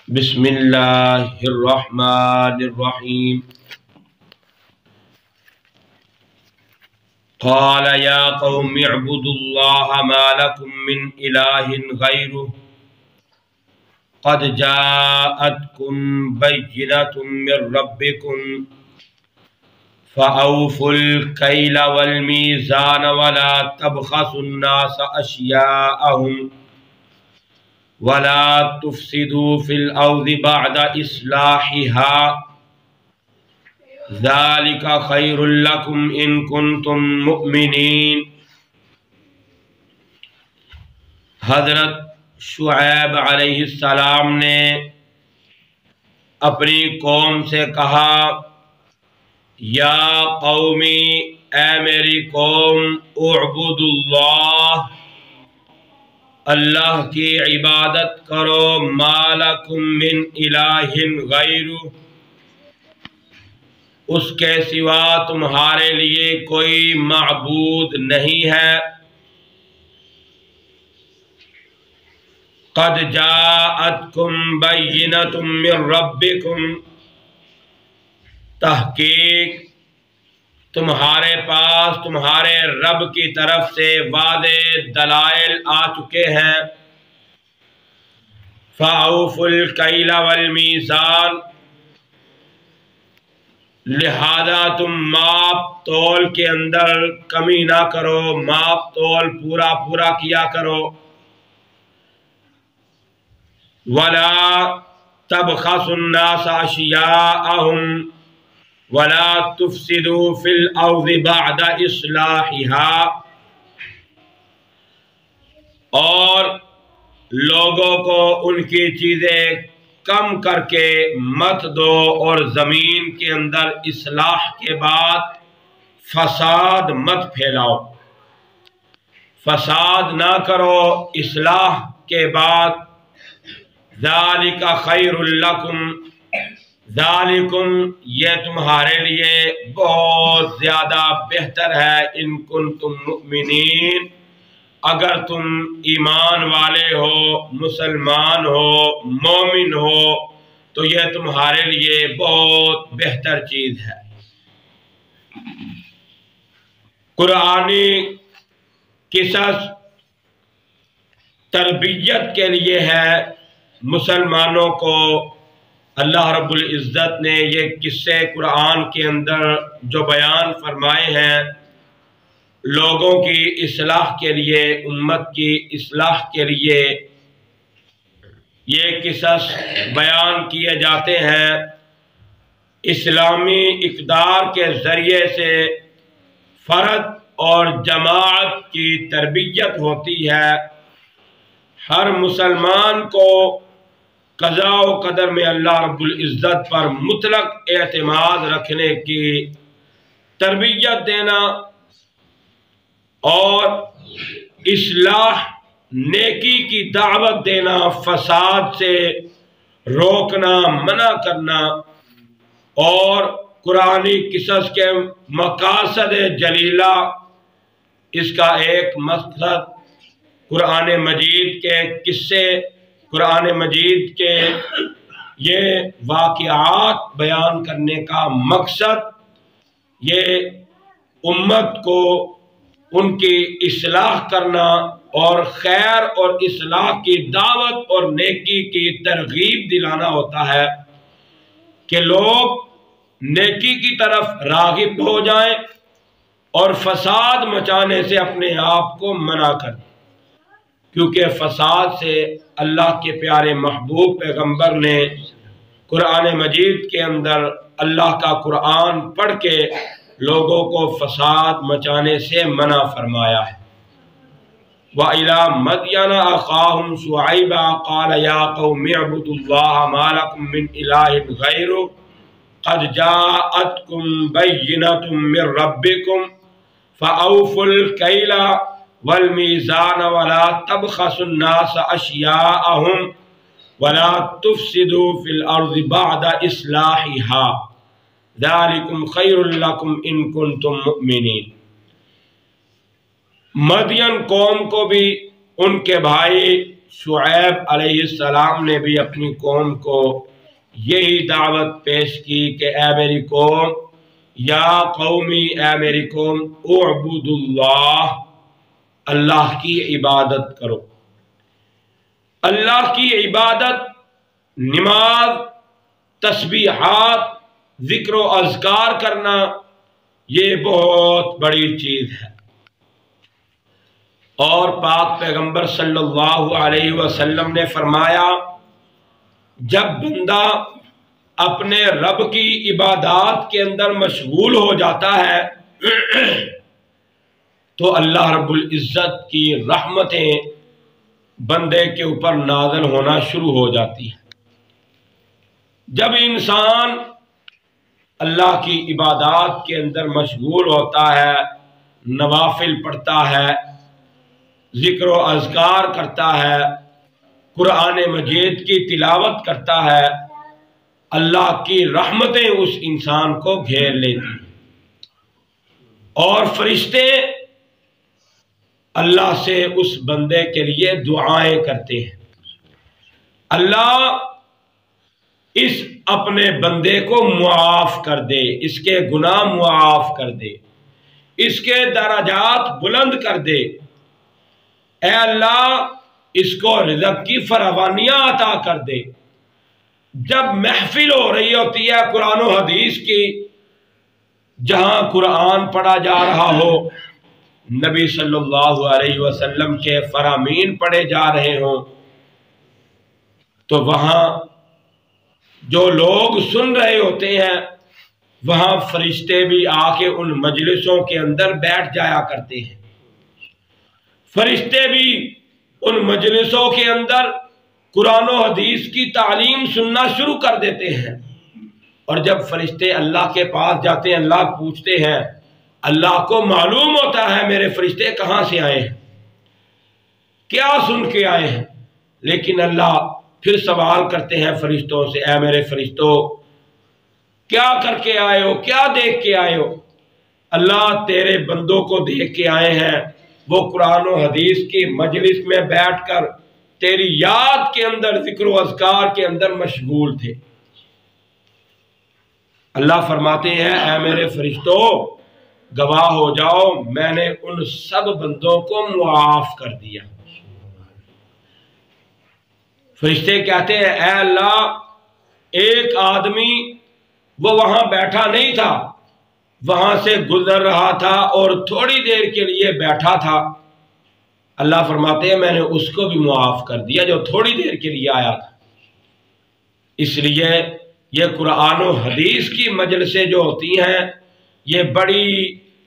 بسم اللہ الرحمن الرحیم قال یا قوم اعبدوا اللہ ما لکم من الہ غیرہ قد جاءتکم بینۃ من ربکم فأوفوا الکیل والمیزان ولا تبخسوا الناس اشیاءهم ولا تفسدوا في الأرض بعد إصلاحها ذلك خير لكم إن كنتم مؤمنين۔ حضرت شعیب علیہ السلام نے اپنی قوم سے کہا، یا قومی، اے میری قوم، اعبدوا اللہ، اللہ کی عبادت کرو، ما لکم من الہ غیرہ، اس کے سوا تمہارے لیے کوئی معبود نہیں ہے۔ قد جاءتکم بینۃ من ربکم، تحقیق تمہارے پاس تمہارے رب کی طرف سے واضح دلائل آ چکے ہیں۔ فَأَوْفُوا الْكَيْلَ وَالْمِيزَانَ، لہذا تم ماپ تول کے اندر کمی نہ کرو، ماپ تول پورا پورا کیا کرو۔ وَلَا تَبْخَسُوا النَّاسَ أَشْيَاءَهُمْ وَلَا تُفْسِدُوا فِي الْأَرْضِ بَعْدَ إِصْلَاحِهَا، اور لوگوں کو ان کی چیزیں کم کر کے مت دو، اور زمین کے اندر اصلاح کے بعد فساد مت پھیلاؤ، فساد نہ کرو اصلاح کے بعد۔ ذالک خیر لکم، ذالکم، یہ تمہارے لیے بہت زیادہ بہتر ہے، ان کنتم مؤمنین، اگر تم ایمان والے ہو، مسلمان ہو، مومن ہو، تو یہ تمہارے لیے بہت بہتر چیز ہے۔ قرآنی قصص تربیت کے لیے ہے مسلمانوں کو۔ اللہ رب العزت نے یہ قصے قرآن کے اندر جو بیان فرمائے ہیں، لوگوں کی اصلاح کے لیے، امت کی اصلاح کے لیے یہ قصص بیان کیے جاتے ہیں۔ اسلامی اقدار کے ذریعے سے فرد اور جماعت کی تربیت ہوتی ہے۔ ہر مسلمان کو قضاء و قدر میں اللہ رب العزت پر مطلق اعتماد رکھنے کی تربیت دینا اور اصلاح، نیکی کی دعوت دینا، فساد سے روکنا، منع کرنا، اور قرآنی قصص کے مقاصد جلیلہ، اس کا ایک مقصد قرآن مجید کے قصے، قرآن مجید کے یہ واقعات بیان کرنے کا مقصد یہ امت کو ان کی اصلاح کرنا اور خیر اور اصلاح کی دعوت اور نیکی کی ترغیب دلانا ہوتا ہے کہ لوگ نیکی کی طرف راغب ہو جائیں اور فساد مچانے سے اپنے آپ کو منع کریں، کیونکہ فساد سے اللہ کے پیارے محبوب پیغمبر نے قرآن مجید کے اندر اللہ کا قرآن پڑھ کے لوگوں کو فساد مچانے سے منع فرمایا ہے۔ وَإِلَى مَدْيَنَ أَخَاهُمْ شُعَيْبًا قَالَ يَا قَوْمِ اعْبُدُوا اللَّهَ مَا لَكُم مِّنْ إِلَٰهٍ غَيْرُهُ قَدْ جَاءَتْكُم بَيِّنَةٌ مِّن رَّبِّكُمْ فَأَوْفُوا الْكَيْلَ والمیزان ولا تبخسوا الناس اشیاءهم ولا تفسدوا فی الارض بعد اصلاحها ذالکم خیر لکم ان کنتم مؤمنین۔ مدین قوم کو بھی ان کے بھائی شعیب علیہ السلام نے بھی اپنی قوم کو یہی دعوت پیش کی کہ اے میری قوم، یا قومی، اے میری قوم، اعبدوا اللہ، اللہ کی عبادت کرو۔ اللہ کی عبادت، نماز، تسبیحات، ذکر و اذکار کرنا، یہ بہت بڑی چیز ہے۔ اور پاک پیغمبر صلی اللہ علیہ وسلم نے فرمایا، جب بندہ اپنے رب کی عبادات کے اندر مشغول ہو جاتا ہے تو اللہ رب العزت کی رحمتیں بندے کے اوپر نازل ہونا شروع ہو جاتی ہیں۔ جب انسان اللہ کی عبادات کے اندر مشغول ہوتا ہے، نوافل پڑھتا ہے، ذکر و اذکار کرتا ہے، قرآن مجید کی تلاوت کرتا ہے، اللہ کی رحمتیں اس انسان کو گھیر لیتی ہیں، اور فرشتے اللہ سے اس بندے کے لیے دعائیں کرتے ہیں۔ اللہ اس اپنے بندے کو معاف کر دے، اس کے گناہ معاف کر دے، اس کے درجات بلند کر دے۔ اے اللہ، اس کو رزق کی فراوانیاں عطا کر دے۔ جب محفل ہو رہی ہوتی ہے قرآن و حدیث کی، جہاں قرآن پڑھا جا رہا ہو، نبی صلی اللہ علیہ وسلم کے فرامین پڑھے جا رہے ہوں، تو وہاں جو لوگ سن رہے ہوتے ہیں، وہاں فرشتے بھی آ کے ان مجلسوں کے اندر بیٹھ جایا کرتے ہیں۔ فرشتے بھی ان مجلسوں کے اندر قرآن و حدیث کی تعلیم سننا شروع کر دیتے ہیں، اور جب فرشتے اللہ کے پاس جاتے ہیں، اللہ پوچھتے ہیں، اللہ کو معلوم ہوتا ہے میرے فرشتے کہاں سے آئے ہیں، کیا سن کے آئے ہیں، لیکن اللہ پھر سوال کرتے ہیں فرشتوں سے، اے میرے فرشتوں، کیا کر کے آئے ہو، کیا دیکھ کے آئے ہو؟ اللہ تیرے بندوں کو دیکھ کے آئے ہیں، وہ قرآن و حدیث کی مجلس میں بیٹھ کر تیری یاد کے اندر، ذکر و اذکار کے اندر مشغول تھے۔ اللہ فرماتے ہیں، اے میرے فرشتوں، گواہ ہو جاؤ، میں نے ان سب بندوں کو معاف کر دیا۔ فرشتے کہتے ہیں، اے اللہ، ایک آدمی وہ وہاں بیٹھا نہیں تھا، وہاں سے گزر رہا تھا اور تھوڑی دیر کے لیے بیٹھا تھا۔ اللہ فرماتے ہیں، میں نے اس کو بھی معاف کر دیا جو تھوڑی دیر کے لیے آیا تھا۔ اس لیے یہ قرآن و حدیث کی مجلسیں جو ہوتی ہیں، یہ بڑی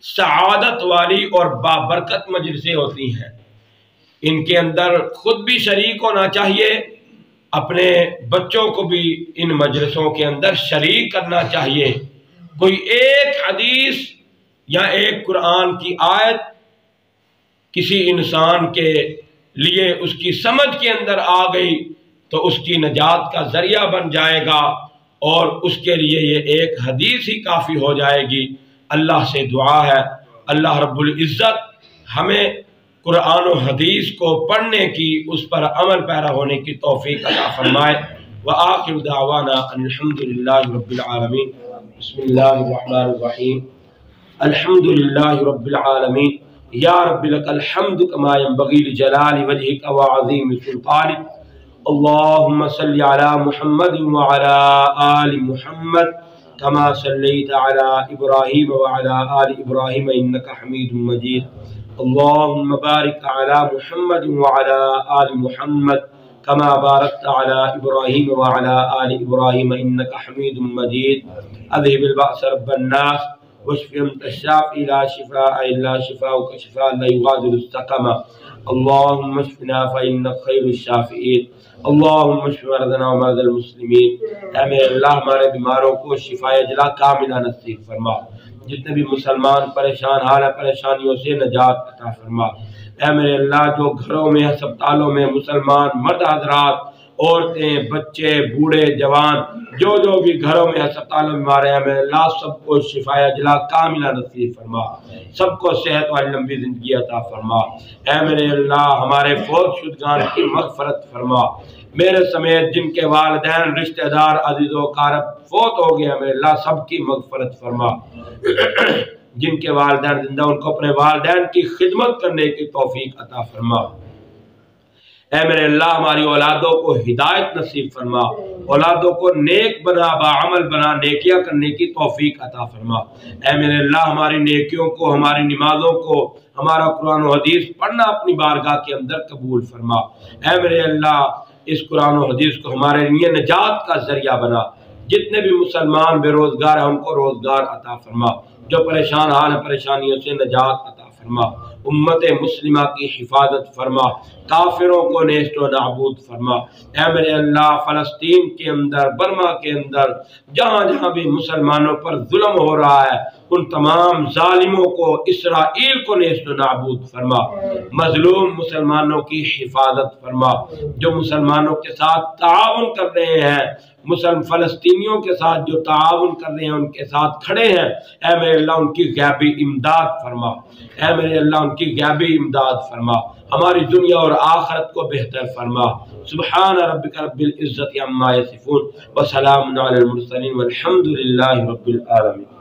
سعادت والی اور بابرکت مجلسیں ہوتی ہیں۔ ان کے اندر خود بھی شریک ہونا چاہیے، اپنے بچوں کو بھی ان مجلسوں کے اندر شریک کرنا چاہیے۔ کوئی ایک حدیث یا ایک قرآن کی آیت کسی انسان کے لیے اس کی سمجھ کے اندر آ گئی تو اس کی نجات کا ذریعہ بن جائے گا، اور اس کے لیے یہ ایک حدیث ہی کافی ہو جائے گی۔ اللہ سے دعا ہے، اللہ رب العزت ہمیں قرآن و حدیث کو پڑھنے کی، اس پر عمل پیرا ہونے کی توفیق عطا فرمائے۔ وآخر دعوانا ان الحمدللہ رب العالمین۔ بسم اللہ الرحمن الرحیم۔ الحمدللہ رب العالمین۔ یا رب لک الحمد کما ینبغی لجلال وجہک وعظیم سلطانک۔ اللہم صلی علی محمد وعلی آل محمد کما صلیت علی ابراہیم وعلی آل ابراہیم انک حمید مجید۔ اللہم بارک علی محمد وعلی آل محمد کما بارکت علی ابراہیم وعلی آل ابراہیم انک حمید مجید۔ اذہب البأس رب الناس واشف انت الشافی لا شفاء الا شفاؤک شفاء لا یغادر سقما۔ اللہم اشفنا فإنک خیر الشافعین۔ اللہم اشف مرضنا ومرضى المسلمین۔ اے میرے اللہ، ہمارے بیماروں کو شفاء اجلا کاملہ نصیب فرما، جتنے بھی مسلمان پریشان حال ہے پریشانیوں سے نجات عطا فرما۔ اے میرے اللہ، جو گھروں میں ہسپتالوں میں مسلمان مرد حضرات عورتیں، بچے، بوڑھے، جوان، جو بھی گھروں میں ہسپتالوں میں مارے ہیں، میرے اللہ سب کو شفا اجلا کاملہ نصیب فرما، سب کو صحت والی لمبی زندگی عطا فرما۔ اے میرے اللہ ہمارے فوت شدگان کی مغفرت فرما، میرے سمیت جن کے والدین، رشتہ دار، عزیز و اقارب فوت ہو گیا میرے اللہ سب کی مغفرت فرما۔ جن کے والدین زندہ ان کو اپنے والدین کی خدمت کرنے کی توفیق عطا فرما۔ اے میرے اللہ ہماری اولادوں کو ہدایت نصیب فرما، اولادوں کو نیک بنا، باعمل بنا، نیکیاں کرنے کی توفیق عطا فرما۔ اے میرے اللہ ہماری نیکیوں کو، ہماری نمازوں کو، ہمارا قرآن و حدیث پڑھنا اپنی بارگاہ کے اندر قبول فرما۔ اے میرے اللہ اس قرآن و حدیث کو ہمارے لیے نجات کا ذریعہ بنا، جتنے بھی مسلمان بے روزگار ہیں ان کو روزگار عطا فرما، جو پریشان حال ہیں پریشانیوں سے نجات عطا فرما، امت مسلمہ کی حفاظت فرما، کافروں کو نیست و نابود فرما۔ اے میرے اللہ فلسطین کے اندر، برما کے اندر، جہاں جہاں بھی مسلمانوں پر ظلم ہو رہا ہے ان تمام ظالموں کو، اسرائیل کو نیست و نابود فرما، مظلوم مسلمانوں کی حفاظت فرما، جو مسلمانوں کے ساتھ تعاون کر رہے ہیں، فلسطینیوں کے ساتھ جو تعاون کر رہے ہیں ان کے ساتھ کھڑے ہیں، اے میرے اللہ ان کی غیبی امداد فرما، اے میرے اللہ ان کی غیبی امداد فرما، ہماری دنیا اور آخرت کو بہتر فرما۔ سبحان ربک رب العزت عما یصفون وسلام علی المرسلین والحمد للہ رب العالمین۔